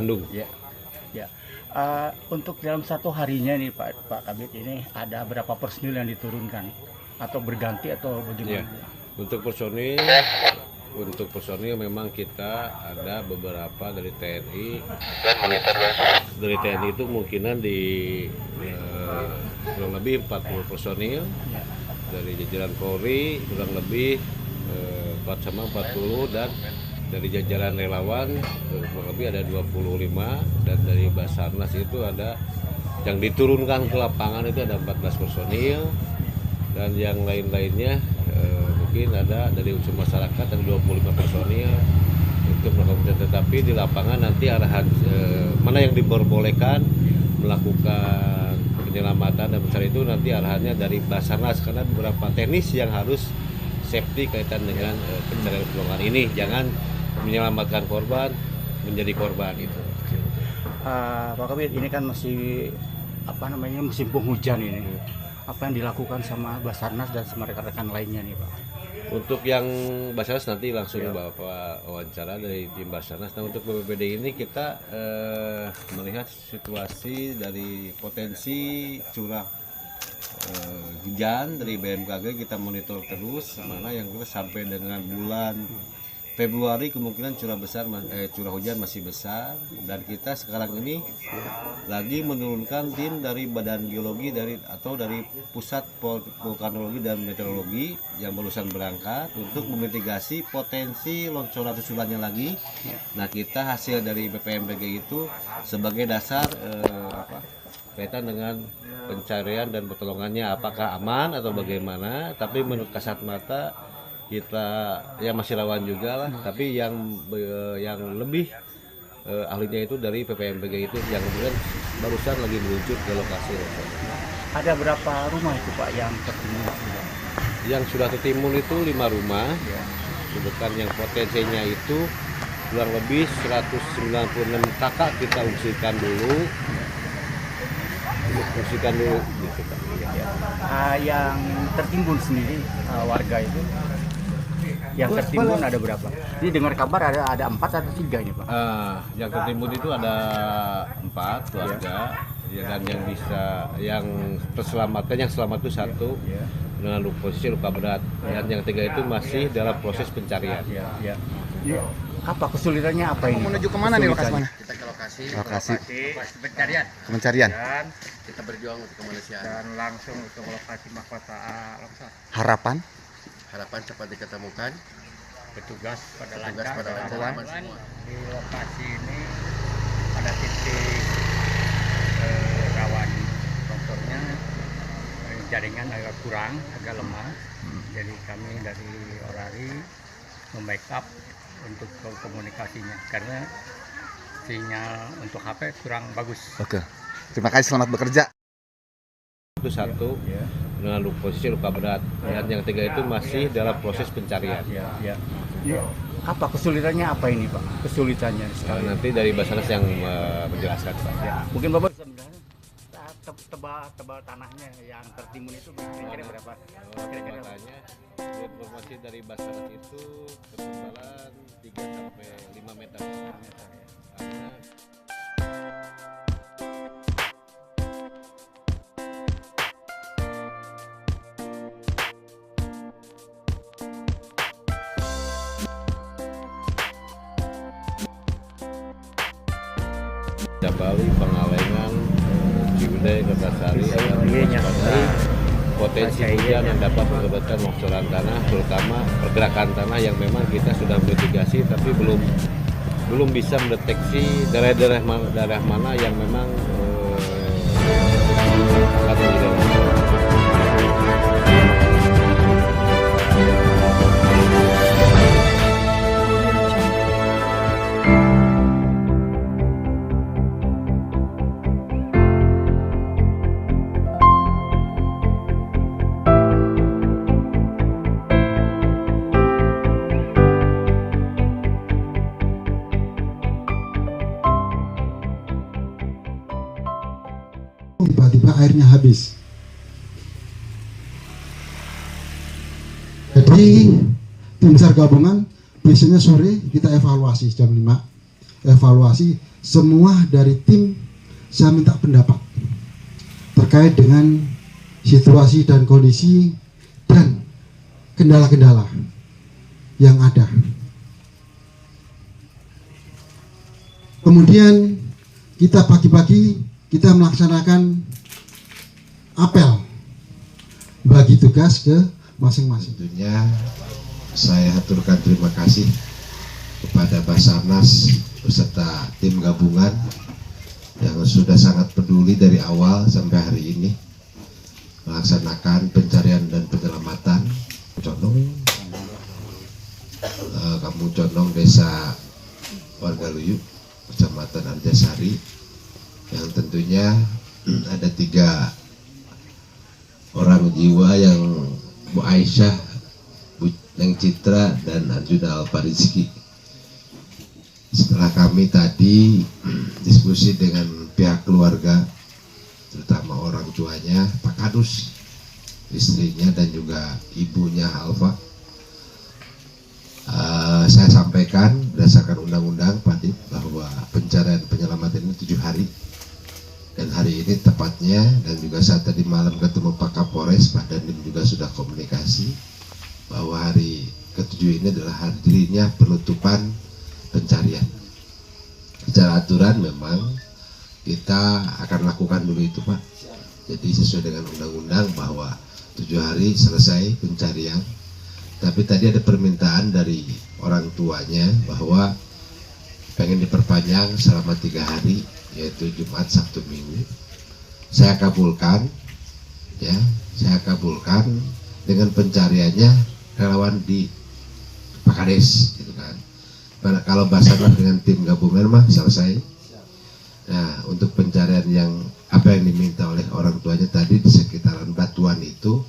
Bandung. Ya, ya. Untuk dalam satu harinya nih Pak Kabit, ini ada berapa personil yang diturunkan atau berganti atau bagaimana? Ya. Untuk personil memang kita ada beberapa dari TNI. Dari TNI itu kemungkinan di kurang lebih 40 personil. Ya. Dari jajaran Polri kurang lebih 40 dan dari jajaran relawan kurang lebih ada 25 dan dari Basarnas itu ada yang diturunkan ke lapangan itu ada 14 personil dan yang lain-lainnya mungkin ada dari unsur masyarakat ada 25 personil untuk melakukan, tetapi di lapangan nanti arahan mana yang diperbolehkan melakukan penyelamatan dan pencarian itu nanti arahannya dari Basarnas karena beberapa teknis yang harus safety kaitan dengan pencarian pertolongan ini, jangan menyelamatkan korban menjadi korban itu. Pak Kabit, ini kan masih musim penghujan ini. Apa yang dilakukan sama Basarnas dan sama rekan-rekan lainnya nih Pak? Untuk yang Basarnas nanti langsung Bapak wawancara dari tim Basarnas. Nah untuk BPBD ini kita melihat situasi dari potensi curah hujan dari BMKG kita monitor terus mana yang sampai dengan bulan Februari kemungkinan curah hujan masih besar dan kita sekarang ini lagi menurunkan tim dari Badan Geologi dari Pusat Vulkanologi dan Meteorologi yang barusan berangkat untuk memitigasi potensi longsoran susulannya lagi. Nah kita hasil dari BPMBG itu sebagai dasar kaitan dengan pencarian dan pertolongannya apakah aman atau bagaimana, tapi menurut kasat mata kita ya masih rawan juga lah, tapi yang lebih ahlinya itu dari PPMBG itu yang kemudian barusan lagi meluncur ke lokasi. Ada berapa rumah itu Pak yang tertimbun? Yang sudah tertimbun itu 5 rumah, sedangkan yang potensinya itu kurang lebih 196 kakak kita ungsikan dulu gitu Pak. Yang tertimbun sendiri warga itu yang tertimbun ada berapa? Jadi dengar kabar ada 4 atau 3 ini Pak? Yang tertimbun itu ada 4 warga dan yang terselamatkan yang selamat itu 1 dengan posisi luka berat dan yang 3 itu masih dalam proses pencarian. Apa kesulitannya apa ini? Menuju kemana nih, lokasi mana? Kita ke lokasi pencarian. Dan kita berjuang untuk kemanusiaan. Dan langsung untuk lokasi mahkota longsor. Harapan cepat diketemukan. Petugas pada Lancar, aman semua. Di lokasi ini pada titik rawan longsornya jaringan agak kurang, agak lemah. Jadi kami dari Orari membackup untuk komunikasinya karena sinyal untuk HP kurang bagus. Oke. Terima kasih, selamat bekerja. Itu 1 dengan posisi luka berat dan yang 3 itu masih dalam proses pencarian. Apa kesulitannya apa ini Pak? Kesulitannya sekali. Nanti dari Basarnas yang menjelaskan Pak. Mungkin Bapak bisa menjelaskan tebal tanahnya yang tertimbun itu kira-kira berapa? Kira-kira informasi dari Basarnas itu ketebalan 3-5 meter. Bali, Pangalengan, Ciwidey, Kertasari, potensi hujan yang dapat menyebabkan longsoran tanah, terutama pergerakan tanah yang memang kita sudah mitigasi tapi belum bisa mendeteksi daerah mana yang memang akan terjadi. Tiba-tiba airnya habis. Jadi tim SAR gabungan biasanya sore kita evaluasi jam 5 evaluasi semua dari tim. Saya minta pendapat terkait dengan situasi dan kondisi dan kendala-kendala yang ada. Kemudian kita pagi-pagi kita melaksanakan apel bagi tugas ke masing-masing. Tentunya saya haturkan terima kasih kepada Basarnas beserta tim gabungan yang sudah sangat peduli dari awal sampai hari ini melaksanakan pencarian dan penyelamatan Kampung Condong, Desa Warga Luyu, Kecamatan Arjasari, yang tentunya ada 3 orang jiwa yang Bu Aisyah, Bu Neng Citra, dan Arjuna Alfarizki. Setelah kami tadi diskusi dengan pihak keluarga, terutama orang tuanya, Pak Kadus, istrinya, dan juga ibunya Alfa, saya sampaikan berdasarkan undang-undang Pak Dip bahwa pencarian penyelamatan ini 7 hari. Dan hari ini tepatnya, dan juga saat tadi malam ketemu Pak Kapolres, Pak Dandim juga sudah komunikasi bahwa hari ke-7 ini adalah hari dirinya penutupan pencarian. Secara aturan memang kita akan lakukan dulu itu, Pak. Jadi sesuai dengan undang-undang bahwa 7 hari selesai pencarian. Tapi tadi ada permintaan dari orang tuanya bahwa pengen diperpanjang selama 3 hari, yaitu Jumat, Sabtu, Minggu. Saya kabulkan, ya, saya kabulkan dengan pencariannya relawan di Pak Kades, gitu kan. Kalau Basarnas dengan tim gabungan mah selesai. Nah, untuk pencarian yang apa yang diminta oleh orang tuanya tadi di sekitaran Batuan itu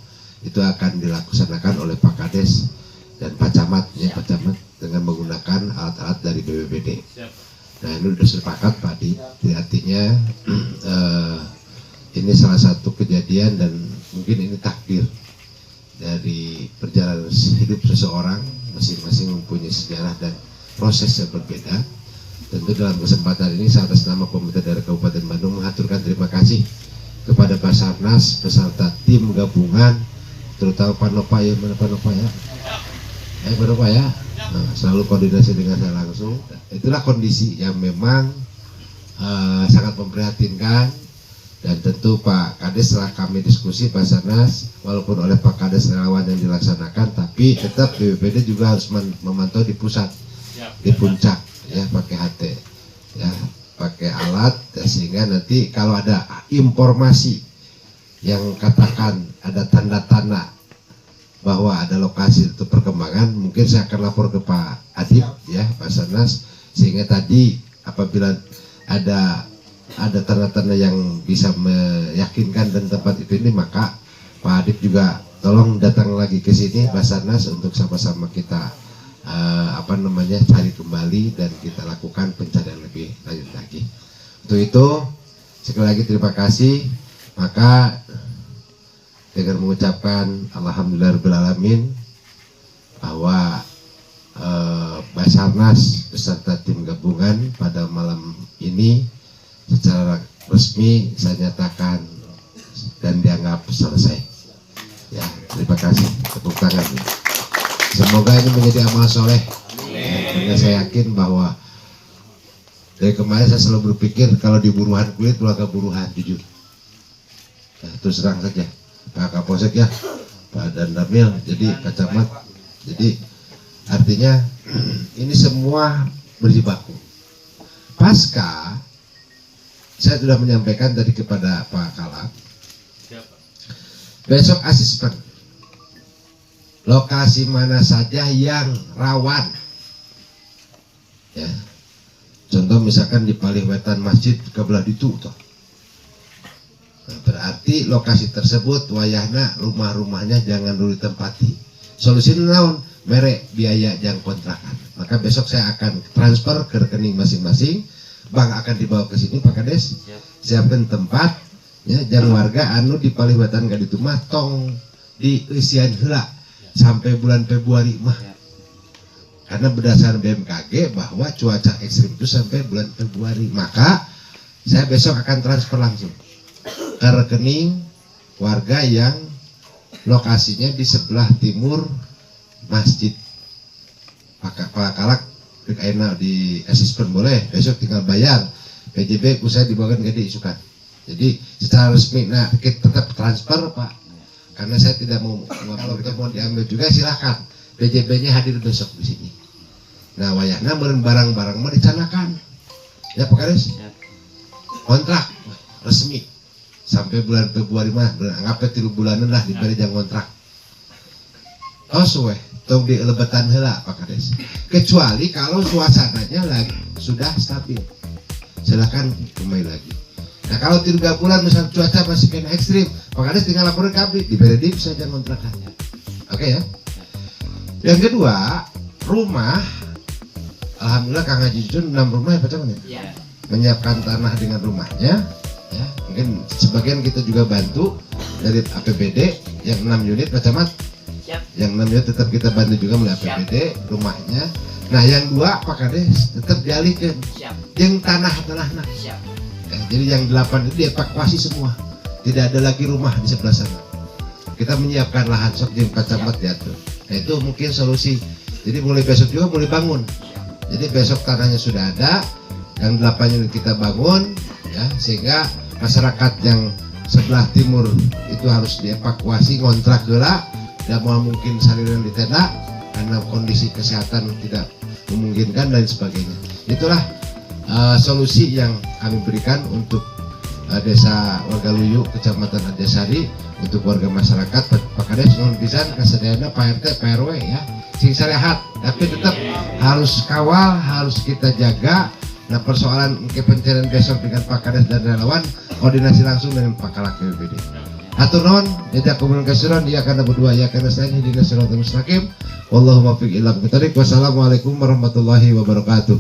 akan dilaksanakan oleh Pak Kades dan Pak Camat, ya, Pak Camat dengan menggunakan alat-alat dari BPBD. Nah, ini sudah sepakat Pak Di, artinya ini salah satu kejadian dan mungkin ini takdir dari perjalanan hidup seseorang, masing-masing mempunyai sejarah dan proses yang berbeda. Tentu dalam kesempatan ini saya atas nama Pemerintah Daerah Kabupaten Bandung mengaturkan terima kasih kepada Basarnas beserta tim gabungan, terutama Pak Nopa, ya, mana Pak Nopa ya? Pak Nopa ya? Nah, selalu koordinasi dengan saya langsung. Itulah kondisi yang memang sangat memprihatinkan. Dan tentu Pak Kades setelah kami diskusi Basarnas, walaupun oleh Pak Kades relawan yang dilaksanakan, tapi tetap BPBD juga harus memantau di pusat, di puncak, ya, pakai HT, ya, pakai alat, ya, sehingga nanti kalau ada informasi yang katakan ada tanda-tanda bahwa ada lokasi itu perkembangan, mungkin saya akan lapor ke Pak Adib, ya, Basarnas, sehingga tadi apabila ada tanda-tanda yang bisa meyakinkan dan tempat itu ini, maka Pak Adib juga tolong datang lagi ke sini Basarnas untuk sama-sama kita cari kembali dan kita lakukan pencarian lebih lanjut lagi. Untuk itu sekali lagi terima kasih. Maka dengan mengucapkan alhamdulillahirobbilalamin bahwa Basarnas beserta tim gabungan pada malam ini secara resmi saya nyatakan dan dianggap selesai. Ya, terima kasih. Tepuk tangan. Semoga ini menjadi amal soleh. Karena saya yakin bahwa dari kemarin saya selalu berpikir kalau di buruhan kulit keluarga buruhan, jujur. Nah, terus terang saja, Pak Kapolsek ya, Pak Dandamil, jadi Pak Camat. Jadi artinya ini semua berjibaku. Pasca saya sudah menyampaikan tadi kepada Pak Kalak, besok asesmen lokasi mana saja yang rawan, ya, contoh misalkan di Paliwetan masjid kebelah itu toh. Nah, berarti lokasi tersebut wayahna rumah-rumahnya jangan dulu ditempati. Solusinya naon? Merek biaya jang kontrakan. Maka besok saya akan transfer ke rekening masing-masing. Bang akan dibawa ke sini Pak Kades, siapkan tempat, ya, jang warga anu di Paliwetan gak ditumah tong di usian heula sampai bulan Februari mah. karena berdasarkan BMKG bahwa cuaca ekstrim itu sampai bulan Februari. Maka saya besok akan transfer langsung ke rekening warga yang lokasinya di sebelah timur Masjid Pakalak di asisten boleh, besok tinggal bayar PJB usai dibawakan ke diisukan. Jadi secara resmi, nah kita tetap transfer Pak, karena saya tidak mau, kalau kita mau diambil juga silahkan, PJB-nya hadir besok di sini. Nah wayahna meureun barang-barang mau dicanakan ya Pak Kades, kontrak resmi sampai bulan Februari mah anggapnya 3 bulanan lah diberi jam kontrak. Oh suwe tong di lebetan heula Pak Kades, kecuali kalau suasananya lagi sudah stabil, silakan kembali lagi. Nah kalau 3 bulan misal cuaca masih kena ekstrim, Pak Kades tinggal laporan ke abdi, diberi dim saja kontrakannya. Oke ya. Yang kedua, rumah, alhamdulillah Kang Haji Jun 6 rumah ya Pak Camat ya? Menyiapkan tanah dengan rumahnya, ya. Mungkin sebagian kita juga bantu dari APBD yang 6 unit Pak Camat. Yang 6 unit tetap kita bantu juga melalui APBD rumahnya. Nah yang 2 Pak Kades tetap dialihkan yang tanah-tanahnya. Jadi yang 8 itu dievakuasi semua, tidak ada lagi rumah di sebelah sana. Kita menyiapkan lahan sok jeung Pacamat diatur. Nah itu mungkin solusi. Jadi mulai besok juga mulai bangun. Jadi besok tanahnya sudah ada, yang 8 unit kita bangun, ya sehingga masyarakat yang sebelah timur itu harus dievakuasi ngontrak geula, tidak mau mungkin saliran di tenda karena kondisi kesehatan tidak memungkinkan dan sebagainya. Itulah solusi yang kami berikan untuk desa Wagaluyu, Kecamatan Adesari, untuk warga masyarakat. Pak Kades nuhun pisan kasediana Pak RT, Pak RW ya, sing sarehat, tapi tetap harus kawal, harus kita jaga. Nah persoalan pencarian besok dengan Pak Kades dan relawan, koordinasi langsung dengan Pak Kalak BPD. Atur nuhun, jajak komunikasiran, iya karena berdua, iya karena saya di Nasional Mustaqim. Wallahumma fiq ilam. Wassalamualaikum warahmatullahi wabarakatuh.